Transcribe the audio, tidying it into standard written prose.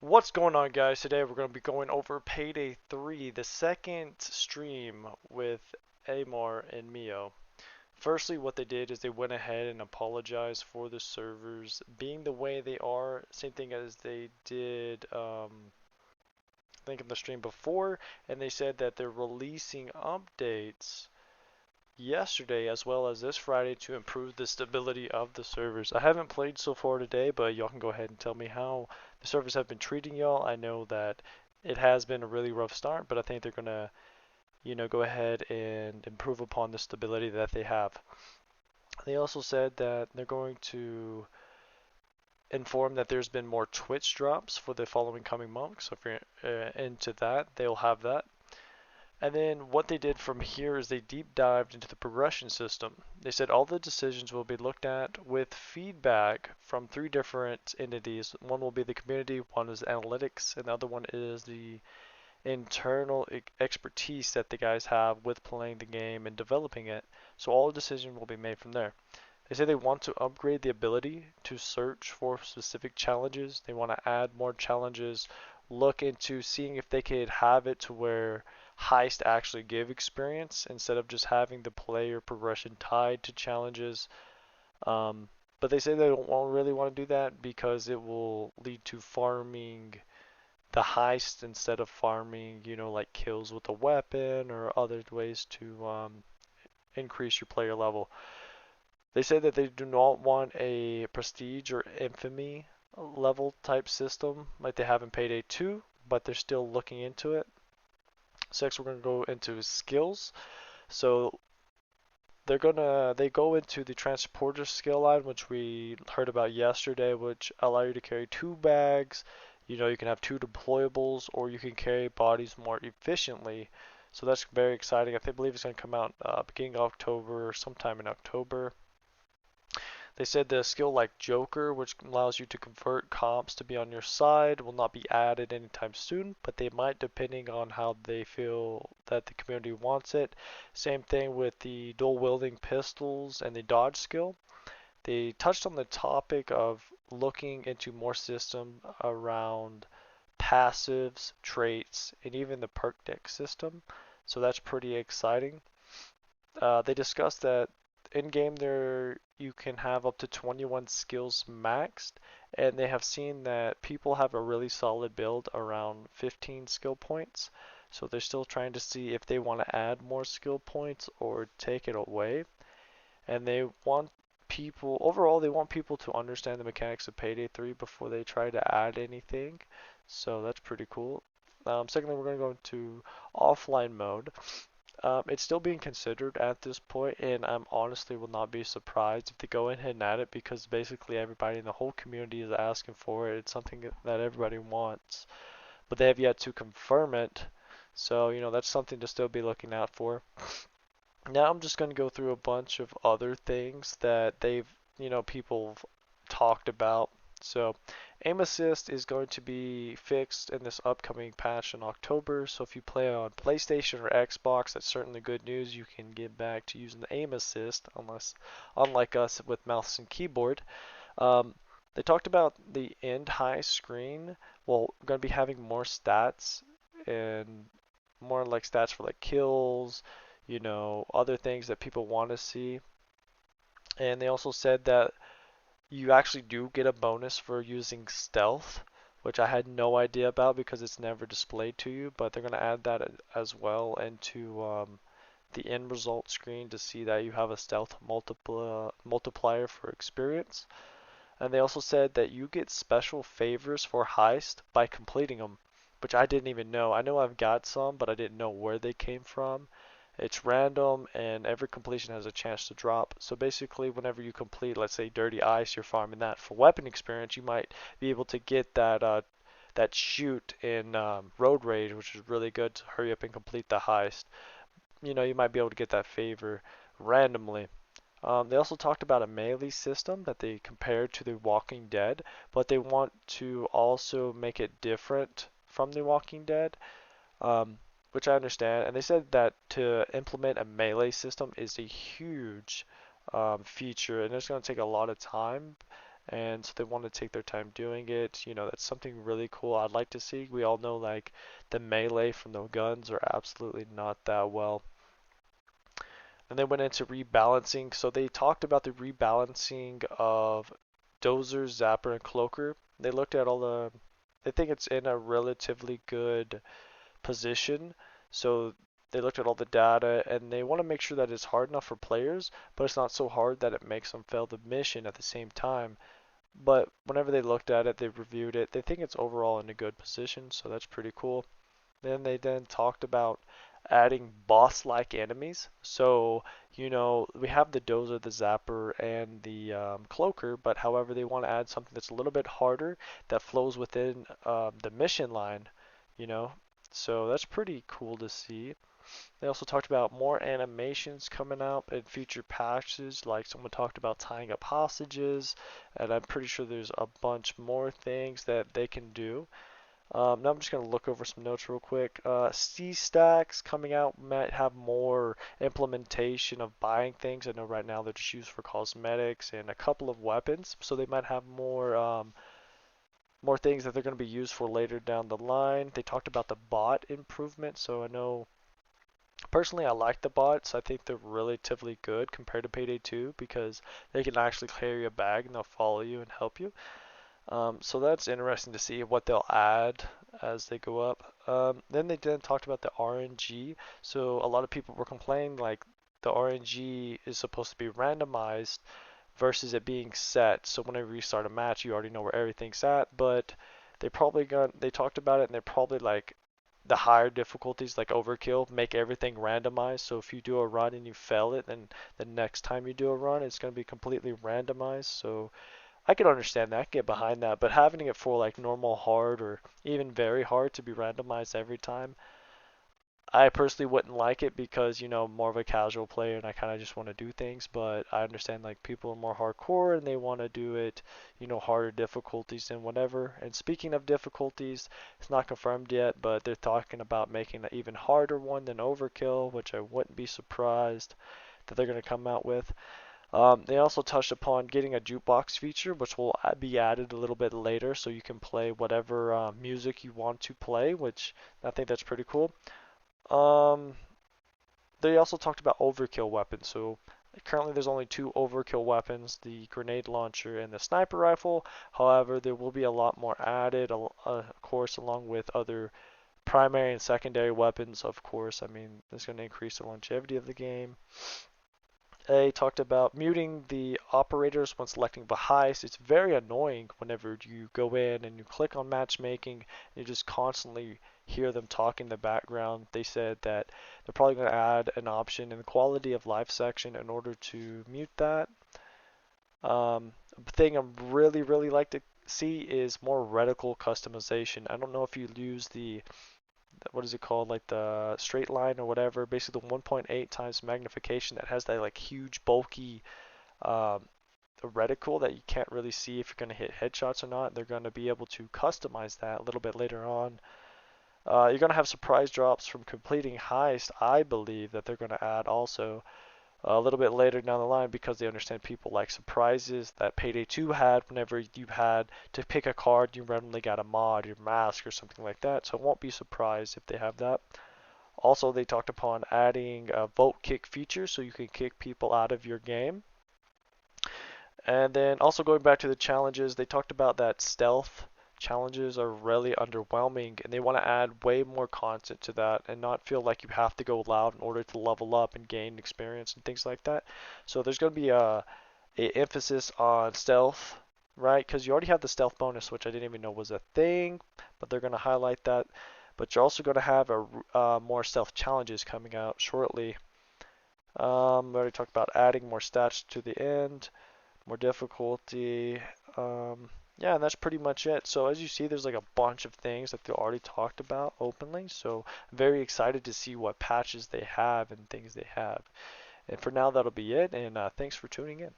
What's going on, guys? Today we're going to be going over Payday 3, the second stream with Amar and Mio. Firstly, what they did is they went ahead and apologized for the servers being the way they are. Same thing as they did, I think, in the stream before, and they said that they're releasing updates yesterday as well as this Friday to improve the stability of the servers. I haven't played so far today, but y'all can go ahead and tell me how the servers have been treating y'all. I know that it has been a really rough start, but I think they're gonna, go ahead and improve upon the stability that they have. They also said that they're going to inform that there's been more Twitch drops for the following coming months. So if you're into that, they'll have that. And then what they did from here is they deep dived into the progression system. They said all the decisions will be looked at with feedback from three different entities. One will be the community, one is analytics, and the other one is the internal expertise that the guys have with playing the game and developing it. So all decisions will be made from there. They say they want to upgrade the ability to search for specific challenges. They want to add more challenges, look into seeing if they could have it to where heist actually give experience instead of just having the player progression tied to challenges. But they say they don't really want to do that because it will lead to farming the heist instead of farming, like kills with a weapon or other ways to increase your player level. They say that they do not want a prestige or infamy level type system like they have in Payday 2, but they're still looking into it. So next we're going to go into skills. So they go into the transporter skill line, which we heard about yesterday, which allow you to carry two bags. You can have two deployables, or you can carry bodies more efficiently. So that's very exciting. Believe it's going to come out beginning of October, sometime in October. They said the skill like Joker, which allows you to convert comps to be on your side, will not be added anytime soon, but they might depending on how they feel that the community wants it. Same thing with the dual wielding pistols and the dodge skill. They touched on the topic of looking into more system around passives, traits, and even the perk deck system. So that's pretty exciting. They discussed that in game there you can have up to 21 skills maxed, and they have seen that people have a really solid build around 15 skill points. So they're still trying to see if they want to add more skill points or take it away. And they want people to understand the mechanics of Payday 3 before they try to add anything. So that's pretty cool. Secondly, we're going to go into offline mode. It's still being considered at this point, and I'm honestly will not be surprised if they go ahead and add it because basically everybody in the whole community is asking for it. It's something that everybody wants, but they have yet to confirm it. So, that's something to still be looking out for. Now I'm just going to go through a bunch of other things that people have talked about. So, aim assist is going to be fixed in this upcoming patch in October. So, if you play on PlayStation or Xbox, that's certainly good news. You can get back to using the aim assist, unlike us with mouse and keyboard. Um, they talked about the end high screen. Well, we're going to be having more stats and more like stats for like kills, other things that people want to see. And they also said that you actually do get a bonus for using stealth, which I had no idea about because it's never displayed to you, but they're going to add that as well into the end result screen to see that you have a stealth multiplier for experience. And they also said that you get special favors for heist by completing them, which I didn't even know. I know I've got some, but I didn't know where they came from. It's random, and every completion has a chance to drop. So basically, whenever you complete, let's say, Dirty Ice, you're farming that for weapon experience. You might be able to get that shoot in Road Rage, which is really good to hurry up and complete the heist. You might be able to get that favor randomly. They also talked about a melee system that they compared to The Walking Dead, but they want to also make it different from The Walking Dead, which I understand. And they said that to implement a melee system is a huge feature, and it's going to take a lot of time. and so they want to take their time doing it. You know, that's something really cool I'd like to see. We all know like the melee from the guns are absolutely not that well. And they went into rebalancing. So they talked about the rebalancing of Dozer, Zapper, and Cloaker. They looked at all the. They think it's in a relatively good position. So they looked at all the data and they want to make sure that it's hard enough for players, but it's not so hard that it makes them fail the mission at the same time. But whenever they looked at it, they reviewed it, they think it's overall in a good position, so that's pretty cool. Then they then talked about adding boss-like enemies. So, you know, we have the Dozer, the Zapper, and the Cloaker, but however, they want to add something that's a little bit harder that flows within the mission line, you know. So that's pretty cool to see. They also talked about more animations coming out in future patches, like someone talked about tying up hostages, and I'm pretty sure there's a bunch more things that they can do. Now I'm just going to look over some notes real quick. C-Stacks coming out might have more implementation of buying things. I know right now they're just used for cosmetics and a couple of weapons, so they might have more things that they're going to be used for later down the line. They talked about the bot improvement, so I know personally I like the bots. I think they're relatively good compared to Payday 2 because they can actually carry a bag and they'll follow you and help you. So that's interesting to see what they'll add as they go up. Then they then talked about the RNG. So a lot of people were complaining like the RNG is supposed to be randomized versus it being set. So whenever you start a match, you already know where everything's at. But they talked about it and they're probably like the higher difficulties like overkill make everything randomized. So if you do a run and you fail it, then the next time you do a run, it's going to be completely randomized. So I could understand that, get behind that, but having it for like normal hard or even very hard to be randomized every time, I personally wouldn't like it because, you know, more of a casual player and I kind of just want to do things, but I understand like people are more hardcore and they want to do it, you know, harder difficulties and whatever. And speaking of difficulties, it's not confirmed yet, but they're talking about making an even harder one than Overkill, which I wouldn't be surprised that they're going to come out with. They also touched upon getting a jukebox feature, which will be added a little bit later, so you can play whatever music you want to play, which I think that's pretty cool. Um, they also talked about overkill weapons. So currently there's only two overkill weapons, the grenade launcher and the sniper rifle. However, there will be a lot more added, of course, along with other primary and secondary weapons, of course. I mean, that's going to increase the longevity of the game. They talked about muting the operators when selecting the heist. It's very annoying whenever you go in and you click on matchmaking, you just constantly hear them talk in the background. They said that they're probably going to add an option in the quality of life section in order to mute that. Thing I really like to see is more reticle customization. I don't know if you use the what is it called, like the straight line or whatever, basically the 1.8 times magnification that has that like huge bulky um, reticle that you can't really see if you're going to hit headshots or not. They're going to be able to customize that a little bit later on. You're going to have surprise drops from completing heist, I believe that they're going to add also a little bit later down the line because they understand people like surprises that Payday 2 had whenever you had to pick a card, you randomly got a mod, your mask, or something like that. So I won't be surprised if they have that. Also, they talked upon adding a vote kick feature so you can kick people out of your game. And then also going back to the challenges, they talked about that stealth challenges are really underwhelming and they want to add way more content to that and not feel like you have to go loud in order to level up and gain experience and things like that. So there's going to be a emphasis on stealth, right? Because you already have the stealth bonus, which I didn't even know was a thing, but they're going to highlight that. But you're also going to have more stealth challenges coming out shortly. We already talked about adding more stats to the end, more difficulty. Yeah, and that's pretty much it. So as you see, there's like a bunch of things that they already talked about openly. So I'm very excited to see what patches they have and things they have. And for now, that'll be it. And thanks for tuning in.